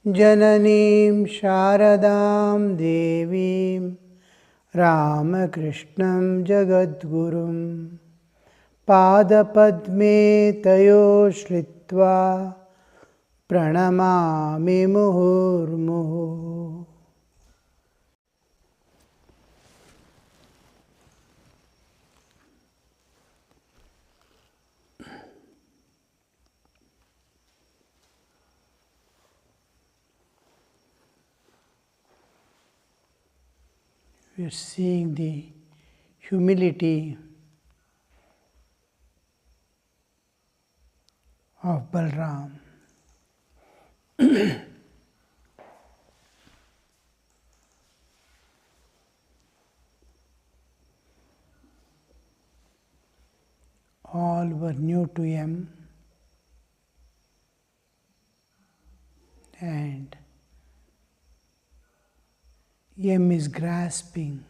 Jananim Sharadam Devim Ramakrishnan Jagadgurum Padapadme Tayo Shritva Pranamami Muhurmuhu. We are seeing the humility of Balram. All were new to him, and Yem is grasping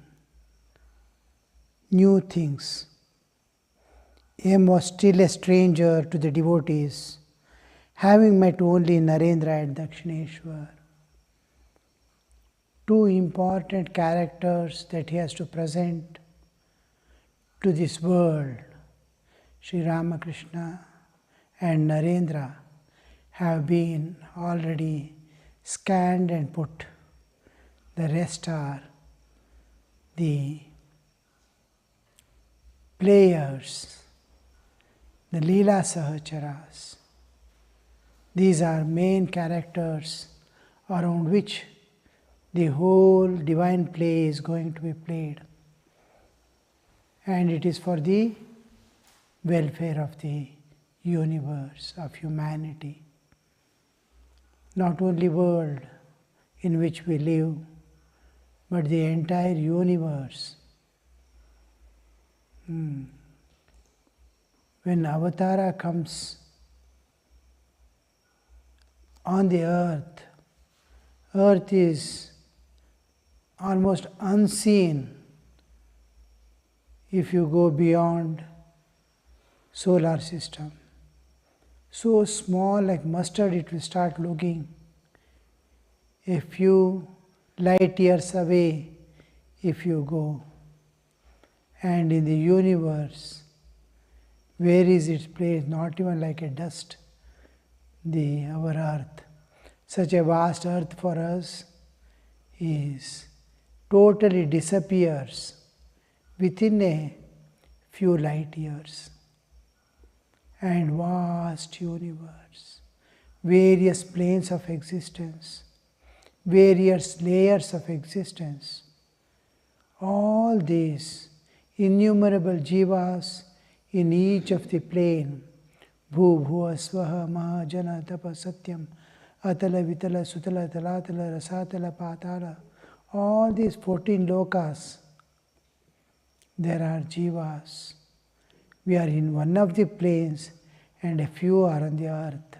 new things. Yem was still a stranger to the devotees, having met only Narendra at Dakshineshwar. Two important characters that he has to present to this world, Sri Ramakrishna and Narendra, have been already scanned and put. The rest are the players, the Leela Sahacharas. These are main characters around which the whole divine play is going to be played. And it is for the welfare of the universe, of humanity. Not only world in which we live, but the entire universe. When Avatara comes on the earth, earth is almost unseen if you go beyond solar system. So small, like mustard, it will start looking. A few light years away if you go. And in the universe, where is its place? Not even like a dust, our earth. Such a vast earth for us is totally disappears within a few light years. And vast universe, various planes of existence, various layers of existence, all these innumerable jivas in each of the plane, bhu bhuva svaha mahajana tapa satyam atala vitala sutala talatala rasatala patala, all these 14 lokas, there are jivas. We are in one of the planes and a few are on the earth.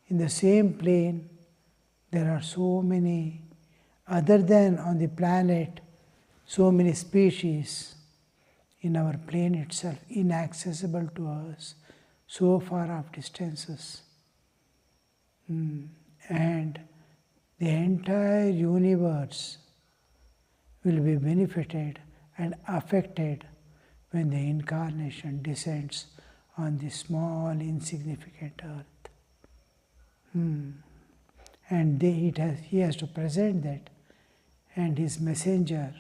In the same plane, there are so many, other than on the planet, so many species in our plane itself, inaccessible to us, so far off distances. And the entire universe will be benefited and affected when the incarnation descends on this small, insignificant earth. And he has to present that. And his messenger,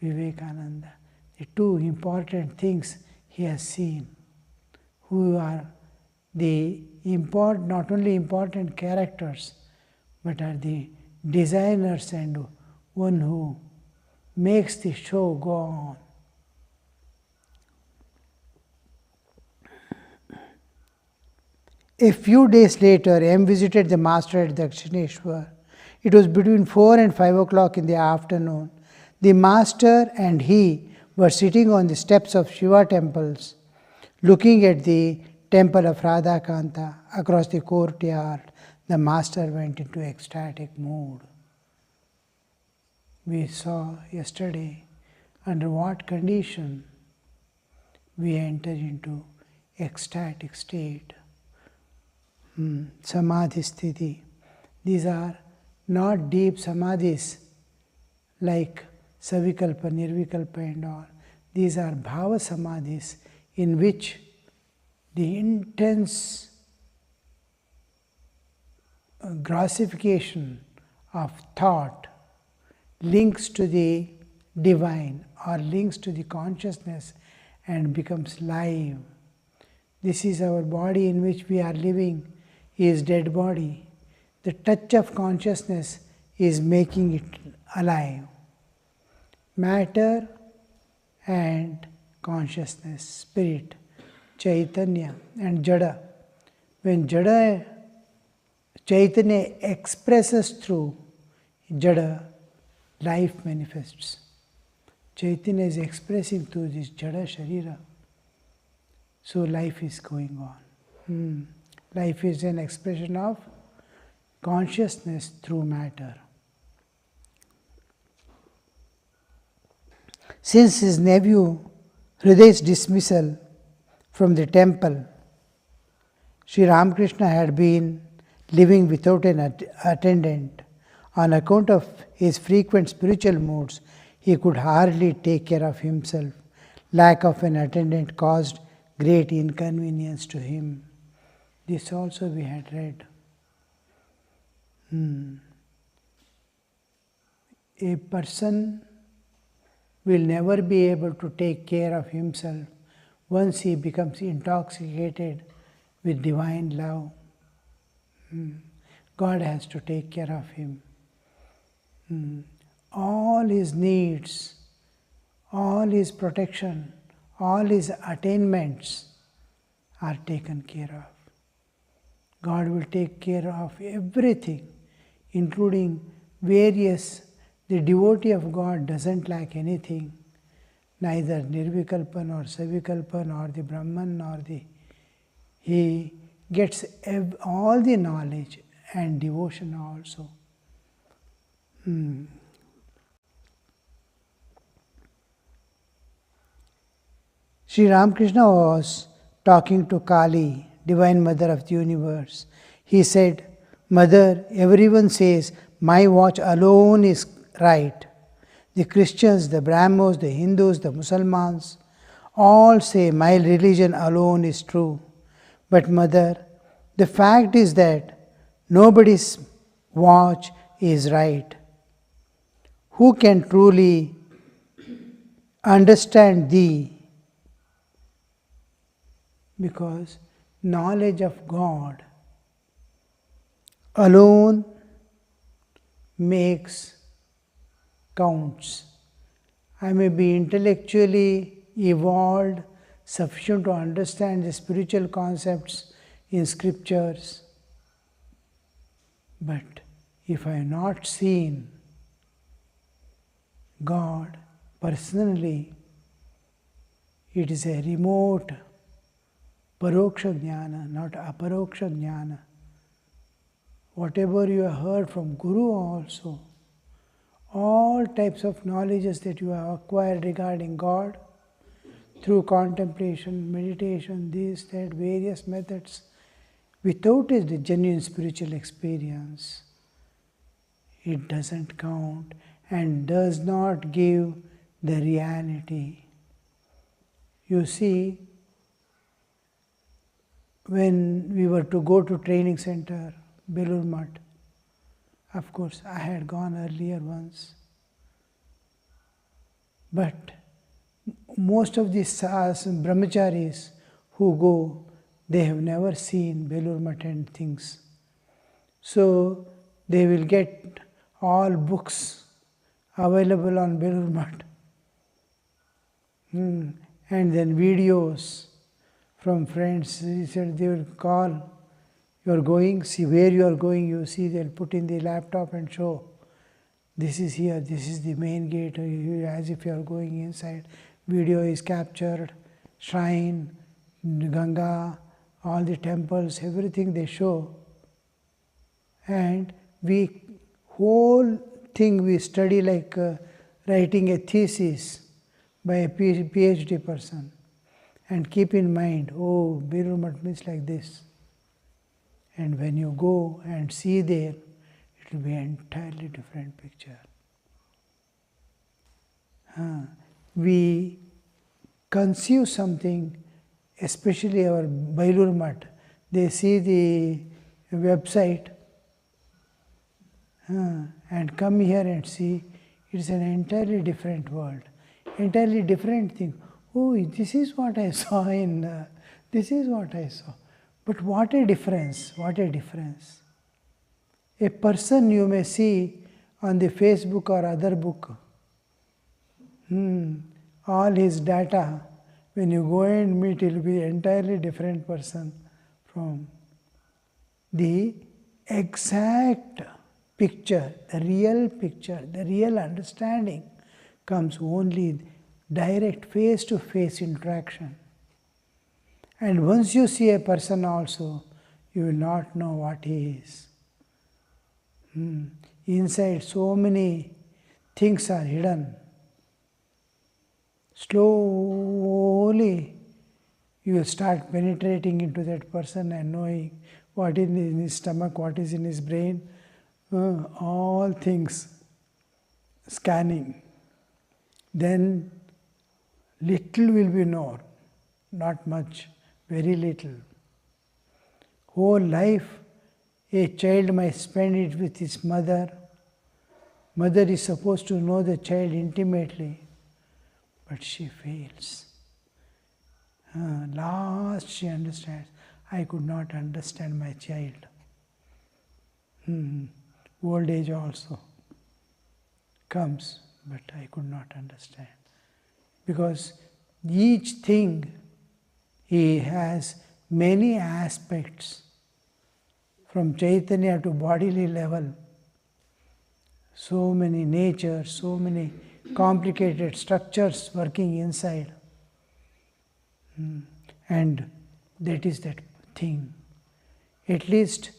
Vivekananda, the two important things he has seen, who are the not only important characters, but are the designers and one who makes the show go on. A few days later, M visited the master at Dakshineshwar. It was between 4 and 5 o'clock in the afternoon. The master and he were sitting on the steps of Shiva temples, looking at the temple of Radhakanta across the courtyard. The master went into ecstatic mood. We saw yesterday under what condition we enter into ecstatic state. Samadhi sthiti. These are not deep samadhis like savikalpa, nirvikalpa and all. These are bhava samadhis in which the intense grossification of thought links to the divine or links to the consciousness and becomes live. This is our body in which we are living, is dead body. The touch of consciousness is making it alive. Matter and consciousness, spirit, Chaitanya and Jada. When Jada, Chaitanya expresses through Jada, life manifests. Chaitanya is expressing through this Jada Sharira. So life is going on. Life is an expression of consciousness through matter. Since his nephew Hriday's dismissal from the temple, Sri Ramakrishna had been living without an attendant. On account of his frequent spiritual moods, he could hardly take care of himself. Lack of an attendant caused great inconvenience to him. This also we had read. A person will never be able to take care of himself once he becomes intoxicated with divine love. God has to take care of him. All his needs, all his protection, all his attainments are taken care of. God will take care of everything, including various. The devotee of God doesn't lack anything, neither nirvikalpa nor savikalpa nor the Brahman nor the. He gets all the knowledge and devotion also. Sri Ramakrishna was talking to Kali, Divine Mother of the Universe. He said, "Mother, everyone says my watch alone is right. The Christians, the Brahmos, the Hindus, the Muslims, all say my religion alone is true. But Mother, the fact is that nobody's watch is right. Who can truly understand thee? Because knowledge of God alone counts. I may be intellectually evolved, sufficient to understand the spiritual concepts in scriptures, but if I have not seen God personally, it is a remote paroksha jnana, not aparoksha jnana. Whatever you have heard from Guru also, all types of knowledges that you have acquired regarding God through contemplation, meditation, this, that, various methods, without a genuine spiritual experience, it doesn't count and does not give the reality. You see, when we were to go to training center, Belur Math, of course I had gone earlier once, but most of these brahmacharis who go, they have never seen Belur Math and things. So they will get all books available on Belur Math, and then videos from friends. He said they will call, you are going, see where you are going, you see, they'll put in the laptop and show, this is here, this is the main gate, as if you are going inside. Video is captured, shrine, Ganga, all the temples, everything they show. And whole thing we study like writing a thesis by a PhD person. And keep in mind, oh, Belur Math means like this. And when you go and see there, it will be an entirely different picture. We conceive something, especially our Bailur Mutt. They see the website and come here and see it's an entirely different world, entirely different thing. Oh, this is what I saw this is what I saw. But what a difference, what a difference. A person you may see on the Facebook or other book, all his data, when you go and meet, it will be an entirely different person from the exact picture, the real understanding comes only direct face-to-face interaction. And once you see a person also, you will not know what he is. Inside so many things are hidden. Slowly you will start penetrating into that person and knowing what is in his stomach, what is in his brain, all things, scanning. Then little will be known, not much, very little. Whole life a child might spend it with his mother. Mother is supposed to know the child intimately, but she fails. Last she understands, I could not understand my child. Old age also comes, but I could not understand. Because each thing, he has many aspects, from Chaitanya to bodily level. So many natures, so many complicated structures working inside. And that is that thing. At least,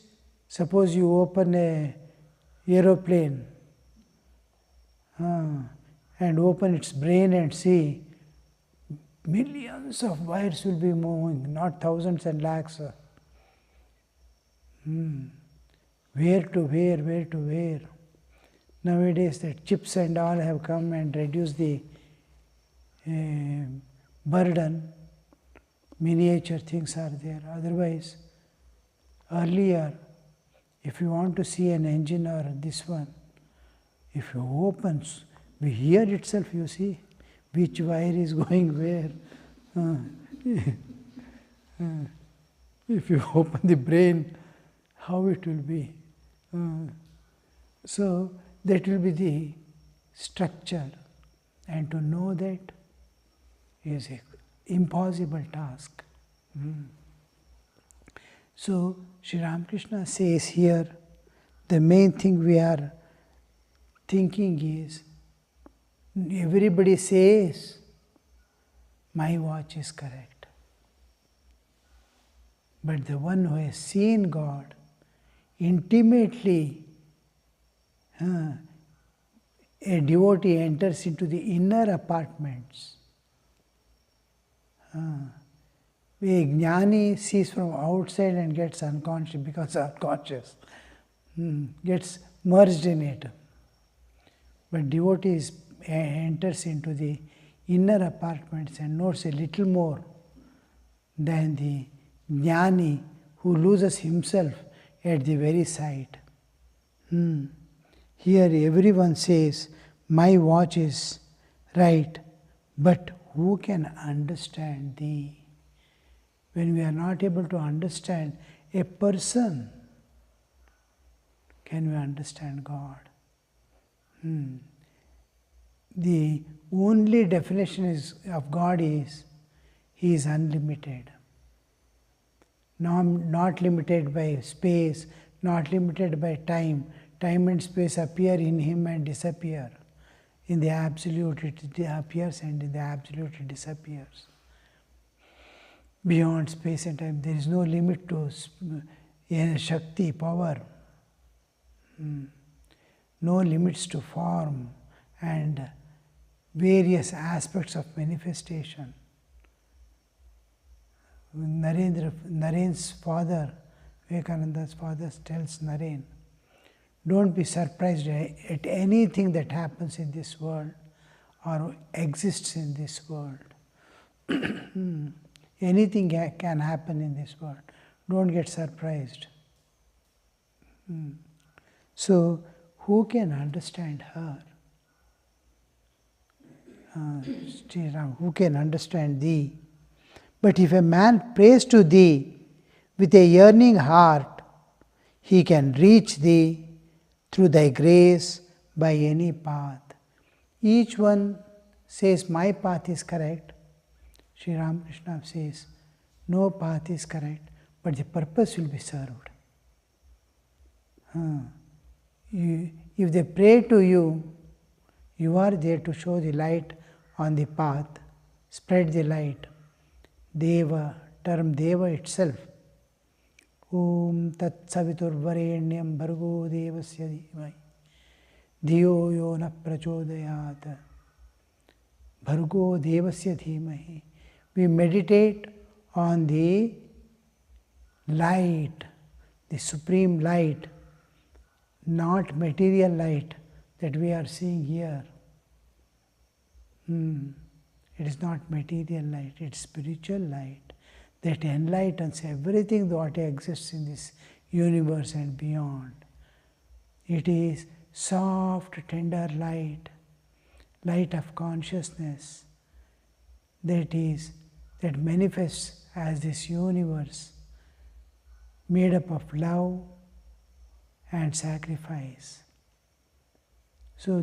suppose you open a aeroplane and open its brain and see millions of wires will be moving, not thousands and lakhs. Where to where. Nowadays that chips and all have come and reduced the burden. Miniature things are there. Otherwise, earlier, if you want to see an engine or this one, if you open, here itself you see which wire is going where. If you open the brain, how it will be. So that will be the structure, and to know that is an impossible task. So Sri Ramakrishna says here, the main thing we are thinking is, everybody says, my watch is correct. But the one who has seen God intimately, a devotee enters into the inner apartments. A jnani sees from outside and gets unconscious, becomes unconscious, gets merged in it. But devotee enters into the inner apartments and knows a little more than the jnani who loses himself at the very sight. Here everyone says, my watch is right, but who can understand thee? When we are not able to understand a person, can we understand God? The only definition of God is, He is unlimited. Not limited by space, not limited by time. Time and space appear in Him and disappear. In the Absolute it appears, and in the Absolute it disappears. Beyond space and time, there is no limit to Shakti, power. No limits to form and various aspects of manifestation. Naren's father, Vivekananda's father, tells Naren, Don't be surprised at anything that happens in this world or exists in this world. Anything can happen in this world. Don't get surprised. So, who can understand her? Sri Ram, who can understand thee? But if a man prays to thee with a yearning heart, he can reach thee through thy grace by any path. Each one says, my path is correct. Sri Ramakrishna says, no path is correct, but the purpose will be served. If they pray to you, you are there to show the light on the path, spread the light. Deva, term Deva itself. Om Tat Savitur Varenyam Bhargo Devasya Dhimai Dhiyo Yo Na Prachodayat Bhargo Devasya Dhimahi. We meditate on the light, the supreme light, not material light that we are seeing here. It is not material light, it is spiritual light that enlightens everything that exists in this universe and beyond. It is soft, tender light, light of consciousness that manifests as this universe made up of love and sacrifice. So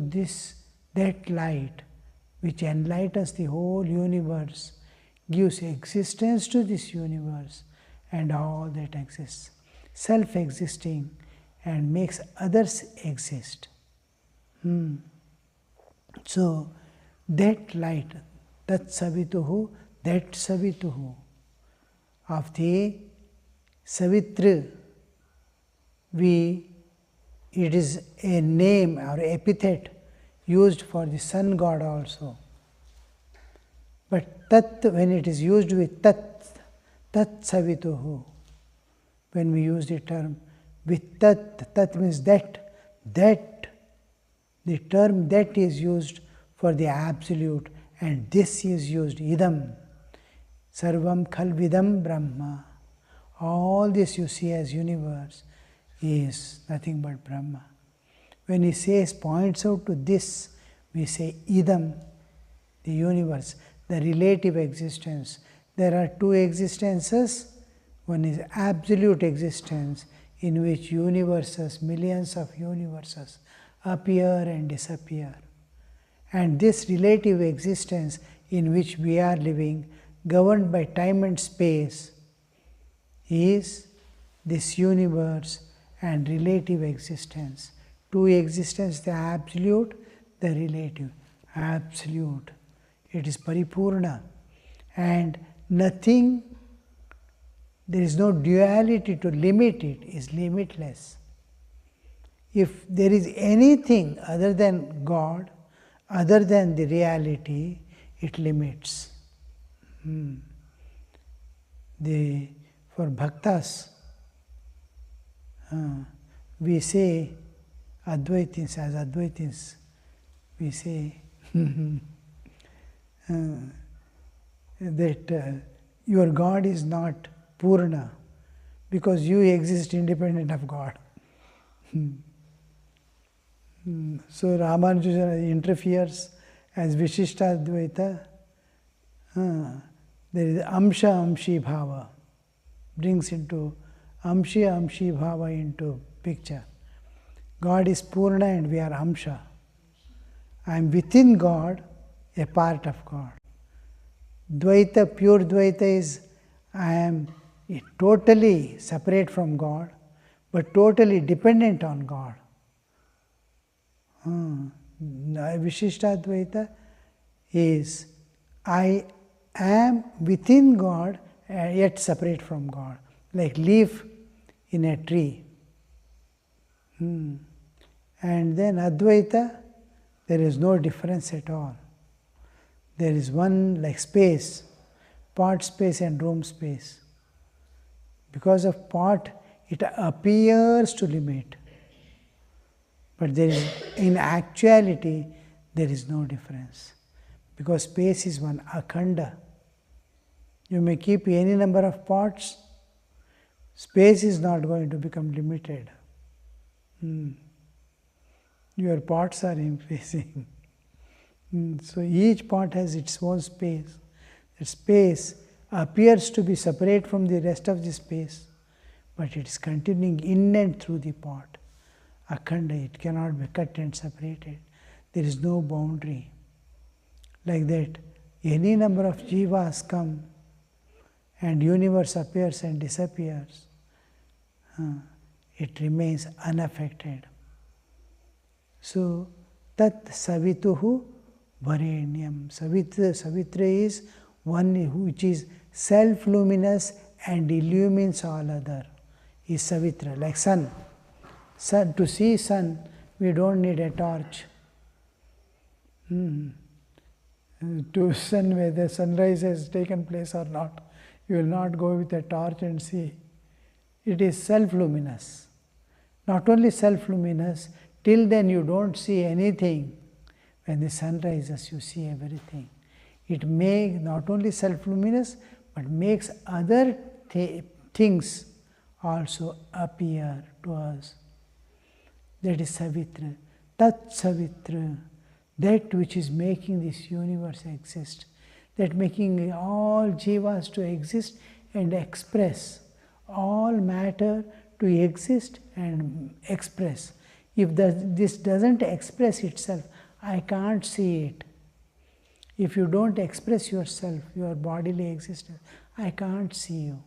that light which enlightens the whole universe gives existence to this universe and all that exists, self-existing, and makes others exist. So that light, Tat Savituhu, that Savituhu, of the Savitri, it is a name or epithet used for the sun god also. But Tat, when it is used with Tat Savituhu, when we use the term with Tat means that, the term that is used for the absolute, and this is used, idam, sarvam khalvidam brahma. All this you see as universe is nothing but Brahma. When he says, points out to this, we say idam, the universe, the relative existence. There are two existences. One is absolute existence, in which universes, millions of universes, appear and disappear. And this relative existence in which we are living, governed by time and space, is this universe and relative existence. Two existences, the absolute, the relative. Absolute. It is paripurna. And nothing, there is no duality to limit it, is limitless. If there is anything other than God, other than the reality, it limits. For bhaktas, we say, Advaitins, as Advaitins, we say that your God is not Purna, because you exist independent of God. So Ramanuja interferes as Vishishtadvaita. There is Amsha Amshi Bhava, brings into Amshi Bhava into picture. God is Purna and we are Amsha. I am within God, a part of God. Dvaita, pure Dvaita is I am totally separate from God, but totally dependent on God. Vishishtadvaita is I am within God yet separate from God, like leaf in a tree. And then Advaita, there is no difference at all. There is one like space, part space and room space. Because of part, it appears to limit. But there is, in actuality, there is no difference. Because space is one akhanda. You may keep any number of pots, space is not going to become limited. Your pots are increasing. So each pot has its own space. The space appears to be separate from the rest of the space, but it is continuing in and through the pot. Akhanda, it cannot be cut and separated. There is no boundary. Like that, any number of jivas come and universe appears and disappears. It remains unaffected. So, tat savituhu varenyam. Savitra is one which is self-luminous and illumines all other. Is Savitra, like sun. Sun. To see sun, we don't need a torch. To sun whether sunrise has taken place or not, you will not go with a torch and see. It is self-luminous. Not only self-luminous, till then you don't see anything. When the sun rises, you see everything. It makes not only self-luminous, but makes other things also appear to us. That is Savitra. Tat Savitra. That which is making this universe exist. That making all jivas to exist and express. All matter to exist and express. If this doesn't express itself, I can't see it. If you don't express yourself, your bodily existence, I can't see you.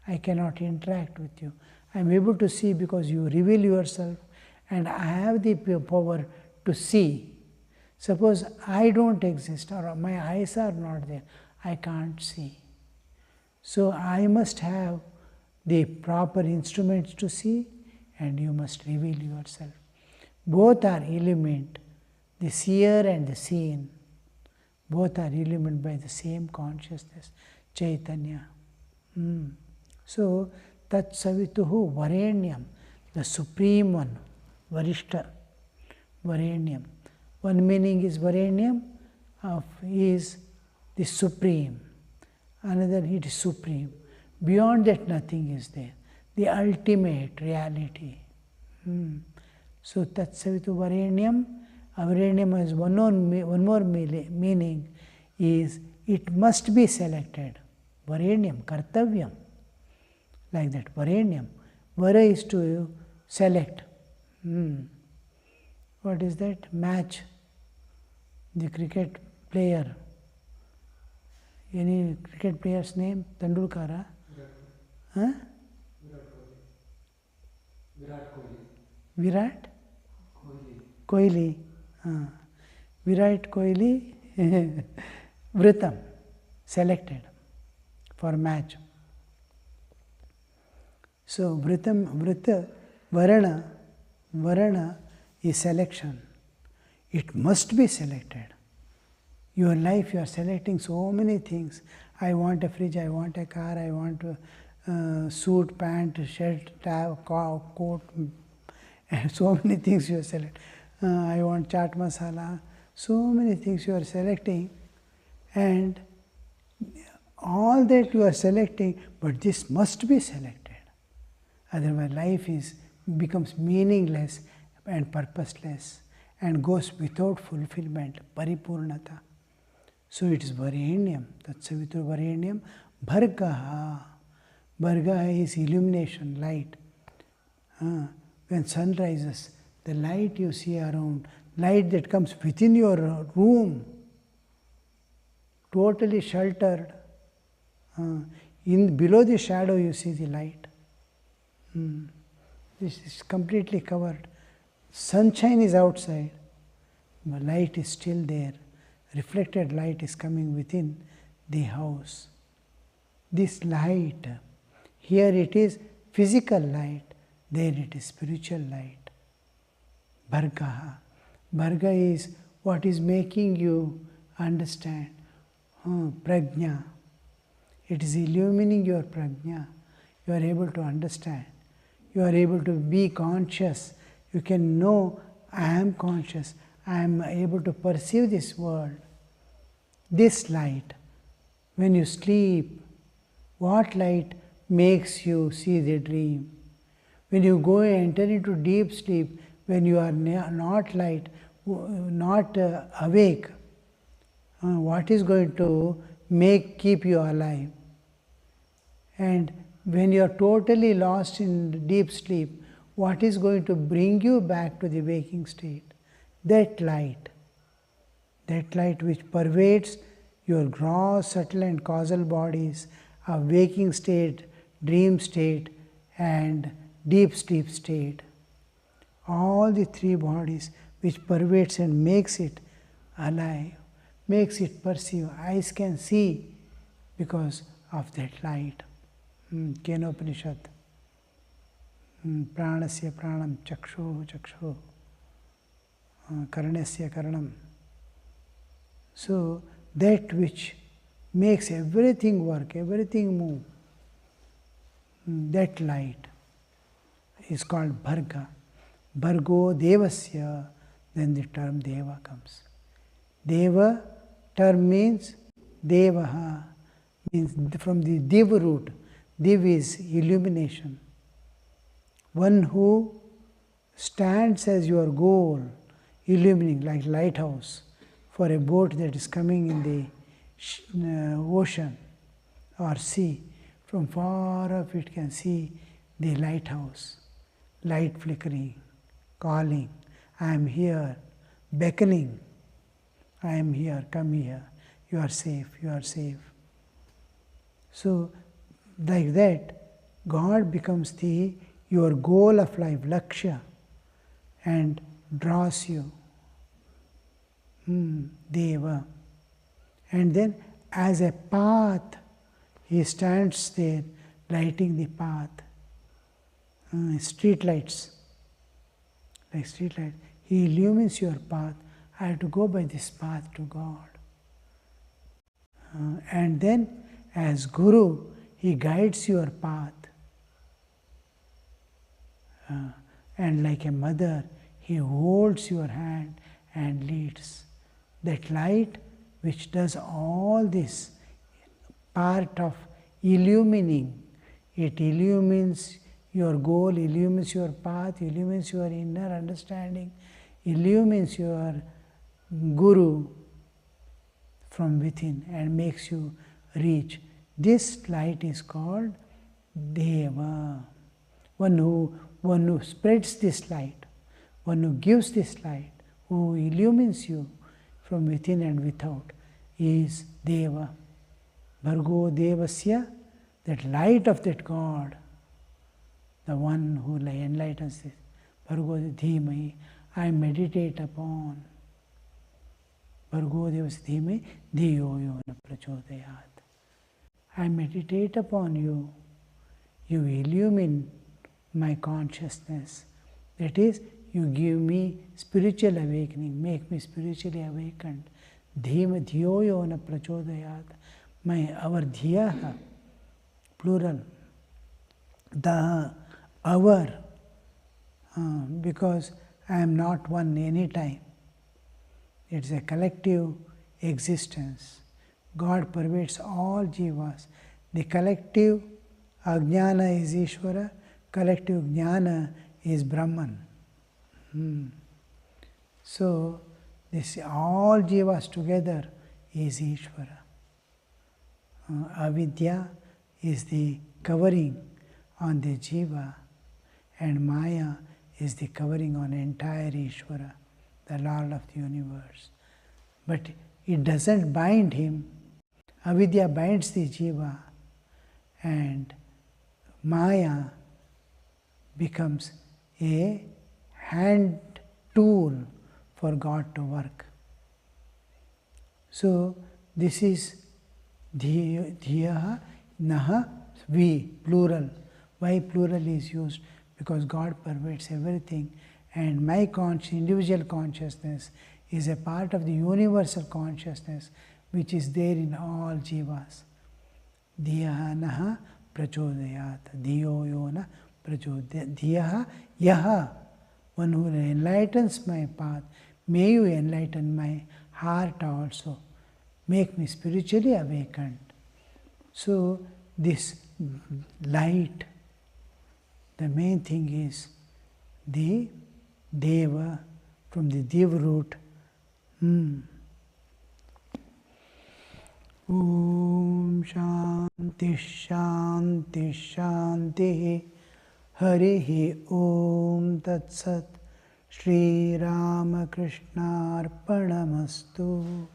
I cannot interact with you. I am able to see because you reveal yourself and I have the power to see. Suppose I don't exist or my eyes are not there, I can't see. So I must have the proper instruments to see and you must reveal yourself. Both are illumined, the seer and the seen. Both are illumined by the same consciousness, Chaitanya. So, Tat Savituhu Varenyam, the Supreme One, Varishta, Varenyam. One meaning is Varenyam, is the Supreme. Another, it is Supreme. Beyond that, nothing is there. The ultimate reality. So, Tat Savitu Varenyam. Varenyam has one more meaning is it must be selected. Varenyam, Kartavyam. Like that, Varenyam. Vara is to select. What is that? Match. The cricket player. Any cricket player's name? Tendulkar? Huh? Virat Kohli. Virat Kohli, Vritam, selected for match. So, Vrita, Varana is selection. It must be selected. Your life, you are selecting so many things. I want a fridge, I want a car, I want a suit, pant, shirt, coat, so many things you select. I want chaat masala. So many things you are selecting, and all that you are selecting, but this must be selected. Otherwise, life becomes meaningless and purposeless and goes without fulfillment, paripurnata. So it is Varenyam, Tatsavitur Varenyam, Bhargaha. Bhargaha is illumination, light. When sun rises, the light you see around, light that comes within your room, totally sheltered. Below the shadow you see the light. This is completely covered. Sunshine is outside, but light is still there. Reflected light is coming within the house. This light, here it is physical light, there it is spiritual light. Bhargaha. Bharga is what is making you understand. Prajna. It is illumining your prajna. You are able to understand. You are able to be conscious. You can know, I am conscious, I am able to perceive this world. This light, when you sleep, what light makes you see the dream? When you go and enter into deep sleep, when you are not light, not awake, what is going to keep you alive? And when you are totally lost in deep sleep, what is going to bring you back to the waking state? That light which pervades your gross, subtle and causal bodies of waking state, dream state and deep sleep state. All the three bodies which pervades and makes it alive, makes it perceive. Eyes can see because of that light. Kenopanishad. Pranasya pranam chakshu chakshu. Karanasya karanam. So that which makes everything work, everything move, that light is called Bharga. Bhargo Devasya, then the term Deva comes. Deva term means Devaha, means from the Div root. Div is illumination. One who stands as your goal, illuminating like lighthouse for a boat that is coming in the ocean or sea. From far off it can see the lighthouse, light flickering, calling, I am here, beckoning, I am here, come here, you are safe, you are safe. So like that, God becomes your goal of life, lakshya, and draws you. Deva. And then as a path, he stands there lighting the path. Street lights, like street lights. He illumines your path. I have to go by this path to God. And then as Guru, he guides your path. And like a mother, he holds your hand and leads. That light which does all this part of illumining, it illumines your goal, illumines your path, illumines your inner understanding, illumines your Guru from within and makes you reach. This light is called Deva. One who spreads this light, one who gives this light, who illumines you from within and without, is Deva. Bhargo Devasya, that light of that God, the one who enlightens this. Bhargo Dhimai, I meditate upon. Bhargo Devasya Dhimai, Dhiyo yo na prachodayat. I meditate upon you. You illumine my consciousness. That is, you give me spiritual awakening, make me spiritually awakened. Dhima dhiyo yo na prachodayat. Our dhiyaha, plural. The our, because I am not one anytime. It's a collective existence. God pervades all jivas. The collective ajnana is Ishvara, collective jnana is Brahman. So, this all jivas together is Ishvara. Avidya is the covering on the jiva, and Maya is the covering on entire Ishvara, the Lord of the universe. But it doesn't bind him. Avidya binds the jiva, and Maya becomes a hand tool for God to work. So this is Dhiyaha, Naha, we, plural. Why plural is used? Because God pervades everything, and my individual consciousness is a part of the universal consciousness which is there in all jivas. Dhiyaha naha prachodayat. Dhiyo yona prachodayat. Dhiyaha yaha. one who enlightens my path. May you enlighten my heart also. Make me spiritually awakened. So this light, the main thing is the Deva, from the Dev root. Om Shanti Shanti Shanti Harihi Om Tat Sat Shri Ramakrishna Arpanamastu.